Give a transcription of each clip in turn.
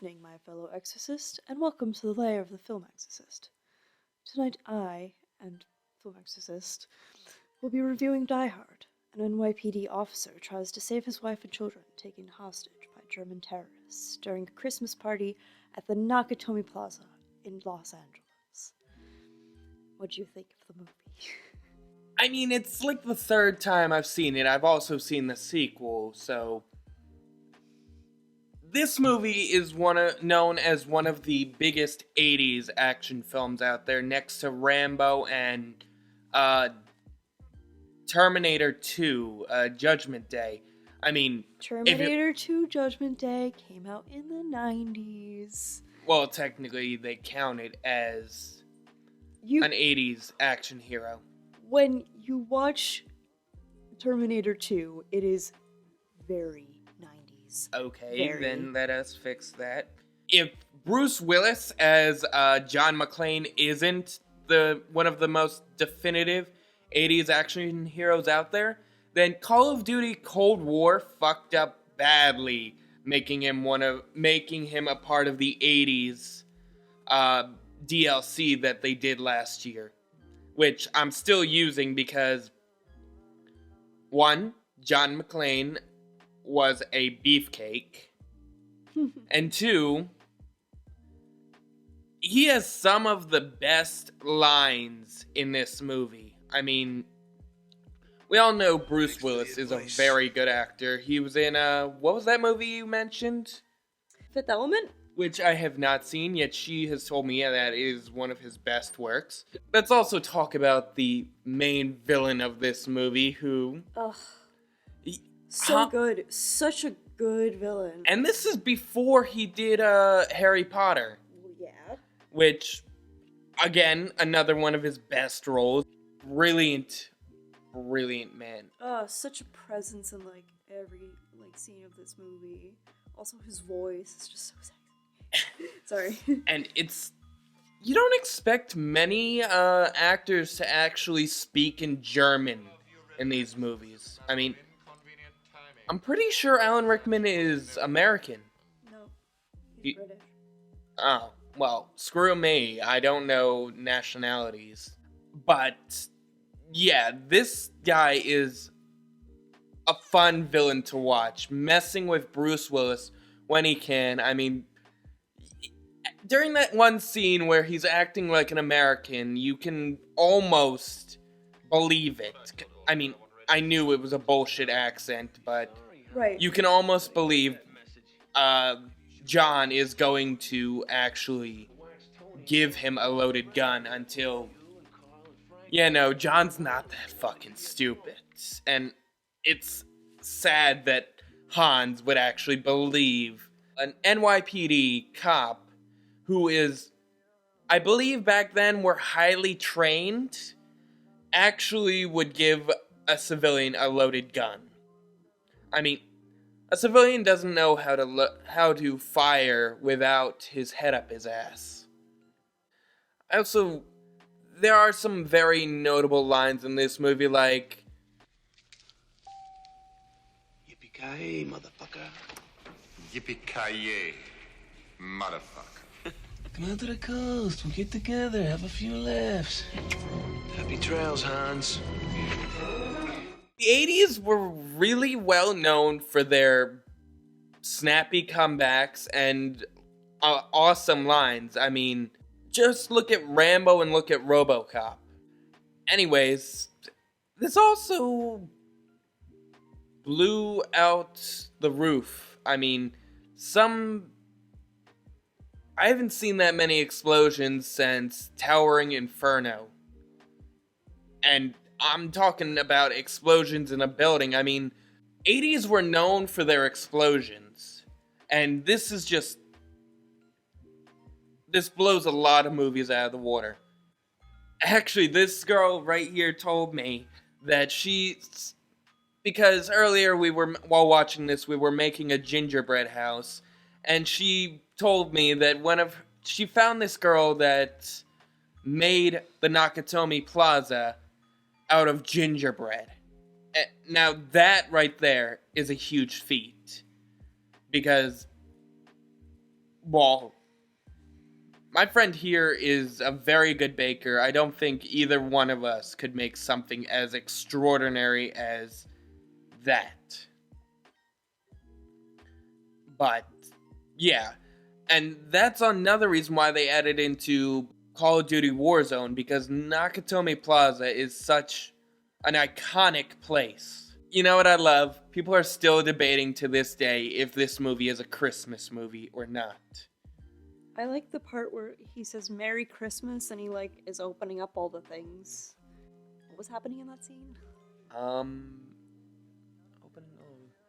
evening, my fellow exorcist, and welcome to the lair of the film exorcist. Tonight I, and film exorcist, will be reviewing Die Hard. An NYPD officer tries to save his wife and children taken hostage by German terrorists during a Christmas party at the Nakatomi Plaza in Los Angeles. What do you think of the movie? I mean, it's like the third time I've seen it. I've also seen the sequel, so... This movie is known as one of the biggest 80s action films out there, next to Rambo and Terminator 2, Judgment Day. I mean... Terminator 2 Judgment Day came out in the 90s. Well, technically, they count it as an 80s action hero. When you watch Terminator 2, it is very 90s. Okay, then let us fix that. If Bruce Willis as John McClane isn't one of the most definitive 80s action heroes out there, then Call of Duty Cold War fucked up badly, making him a part of the 80s DLC that they did last year, which I'm still using because 1, John McClane was a beefcake, and 2, he has some of the best lines in this movie. I mean, we all know Bruce Willis is a very good actor. He was in, what was that movie you mentioned? Fifth Element? Which I have not seen, yet she has told me that is one of his best works. Let's also talk about the main villain of this movie, who... Ugh. So good. Such a good villain. And this is before he did Harry Potter. Yeah. Which, again, another one of his best roles. Brilliant man. Such a presence in, every, scene of this movie. Also, his voice is just so sexy. Sorry. And you don't expect many actors to actually speak in German in these movies. I mean, I'm pretty sure Alan Rickman is American. No, he's British. Oh, well, screw me. I don't know nationalities. But, yeah, this guy is a fun villain to watch. Messing with Bruce Willis when he can. I mean, during that one scene where he's acting like an American, you can almost believe it. I mean, I knew it was a bullshit accent, but right. You can almost believe John is going to actually give him a loaded gun until, John's not that fucking stupid. And it's sad that Hans would actually believe an NYPD cop who is, I believe back then were highly trained, actually would give a civilian a loaded gun. I mean, a civilian doesn't know how to fire without his head up his ass. Also, there are some very notable lines in this movie, like, "Yippee-ki-yay, motherfucker." Yippee-ki-yay, motherfucker. Come out to the coast. We'll get together, have a few laughs. Happy trails, Hans. The 80s were really well known for their snappy comebacks and awesome lines. I mean, just look at Rambo and look at RoboCop. Anyways, this also blew out the roof. I mean, I haven't seen that many explosions since Towering Inferno. And I'm talking about explosions in a building. I mean, 80s were known for their explosions. And this blows a lot of movies out of the water. Actually, this girl right here told me that because earlier while watching this, we were making a gingerbread house. And she told me that she found this girl that made the Nakatomi Plaza out of gingerbread. Now that right there is a huge feat. Because well, my friend here is a very good baker. I don't think either one of us could make something as extraordinary as that. But, yeah. And that's another reason why they added into Call of Duty Warzone, because Nakatomi Plaza is such an iconic place. You know what I love? People are still debating to this day if this movie is a Christmas movie or not. I like the part where he says Merry Christmas and he like is opening up all the things. What was happening in that scene?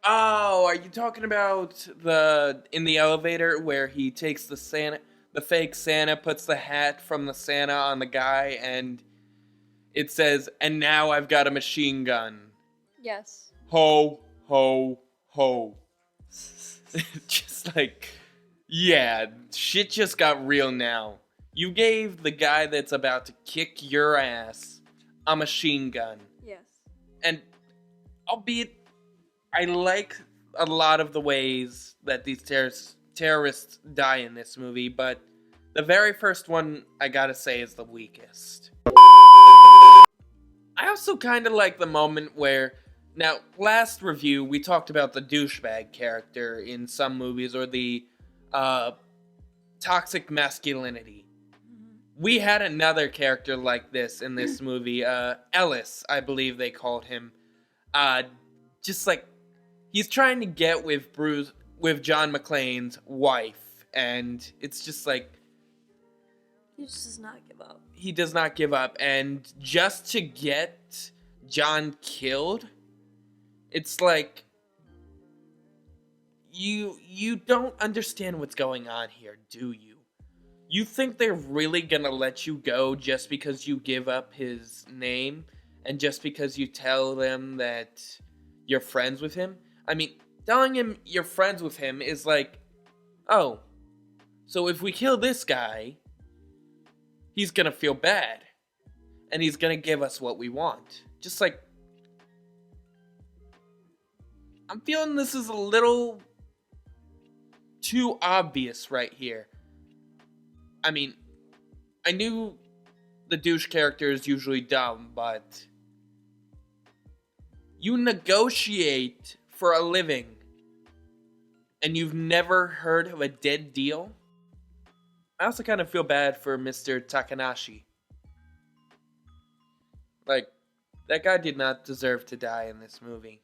Oh, are you talking about in the elevator where he takes the fake Santa, puts the hat from the Santa on the guy, and it says, "And now I've got a machine gun." Yes. Ho, ho, ho. Just like, yeah, shit just got real now. You gave the guy that's about to kick your ass a machine gun. Yes. And albeit, I like a lot of the ways that these terrorists die in this movie, but the very first one, I gotta say, is the weakest. I also kind of like the moment where, now, last review, we talked about the douchebag character in some movies, or the toxic masculinity. We had another character like this in this movie, Ellis, I believe they called him. Just like, he's trying to get with John McClane's wife, and it's just like, he just does not give up. He does not give up, and just to get John killed, it's like, you don't understand what's going on here, do you? You think they're really gonna let you go just because you give up his name, and just because you tell them that you're friends with him? I mean, telling him you're friends with him is like, oh, so if we kill this guy, he's gonna feel bad, and he's gonna give us what we want. Just like, I'm feeling this is a little too obvious right here. I mean, I knew the douche character is usually dumb, but you negotiate for a living, and you've never heard of a dead deal? I also kind of feel bad for Mr. Takanashi. Like, that guy did not deserve to die in this movie.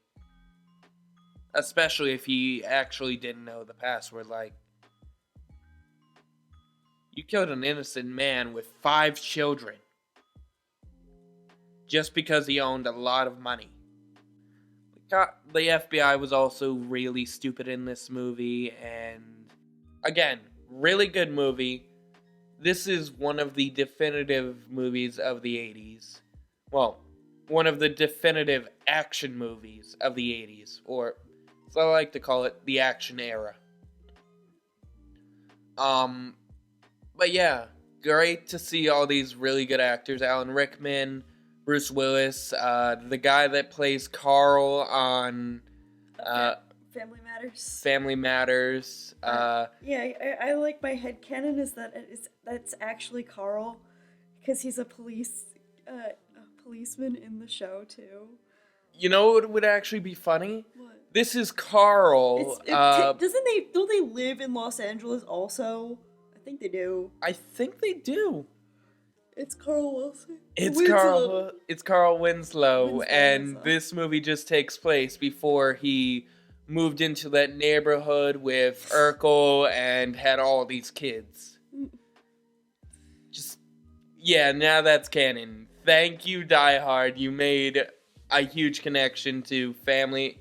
Especially if he actually didn't know the password. Like, you killed an innocent man with 5 children just because he owned a lot of money. The FBI was also really stupid in this movie, and again, really good movie. This is one of the definitive movies of the 80s. Well, one of the definitive action movies of the 80s, or as I like to call it, the action era. But yeah, great to see all these really good actors. Alan Rickman, Bruce Willis, the guy that plays Carl on Family Matters. Family Matters. Yeah, I like my headcanon is that that's actually Carl, because he's a policeman in the show too. You know what would actually be funny? What? This is Carl. Don't they live in Los Angeles also? I think they do. I think they do. It's Carl Wilson. It's Winslow. Carl Winslow, and Winslow. this movie just takes place before he moved into that neighborhood with Urkel and had all these kids. Just, yeah, now that's canon. Thank you, Die Hard. You made a huge connection to Family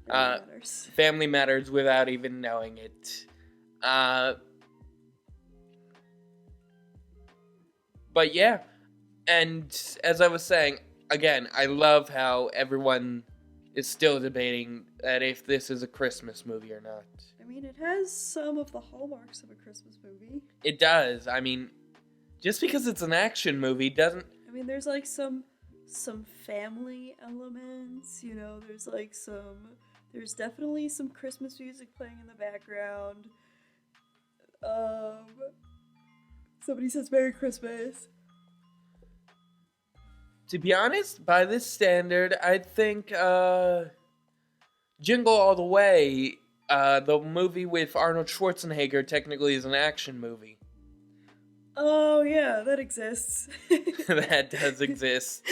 Matters without even knowing it. But yeah, and as I was saying, again, I love how everyone is still debating that if this is a Christmas movie or not. I mean, it has some of the hallmarks of a Christmas movie. It does. I mean, just because it's an action movie doesn't... I mean, there's like some family elements, you know, there's definitely some Christmas music playing in the background. Somebody says Merry Christmas. To be honest, by this standard, I think Jingle All the Way, the movie with Arnold Schwarzenegger, technically is an action movie. Oh, yeah, that exists. That does exist.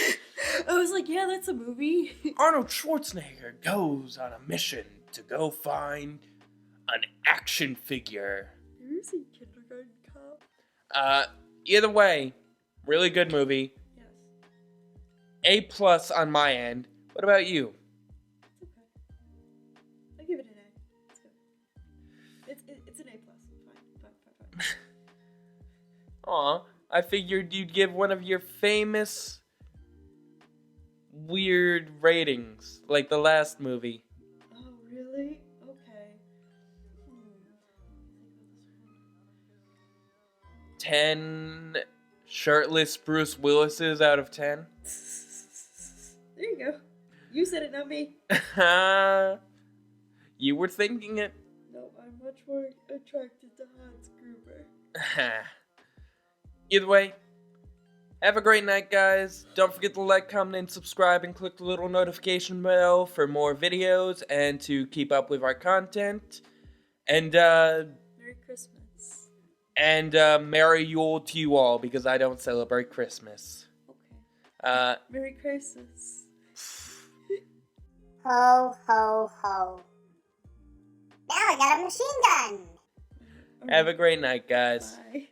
I was like, yeah, that's a movie. Arnold Schwarzenegger goes on a mission to go find an action figure. Have you ever seen Kindergarten Cop? Either way, really good movie. Yes. A+ on my end. What about you? It's okay. I give it an A. It's good. It's an A+. Fine. Aw, I figured you'd give one of your famous weird ratings, like the last movie. Oh, really? Okay. 10 shirtless Bruce Willises out of 10. There you go. You said it, not me. You were thinking it. No, I'm much more attracted to Hans Gruber. Either way, have a great night, guys. Don't forget to like, comment, and subscribe, and click the little notification bell for more videos and to keep up with our content. And, Merry Christmas. and Merry Yule to you all, because I don't celebrate Christmas. Okay. Merry Christmas. Ho, ho, ho. Now I got a machine gun. Have a great night, guys. Bye.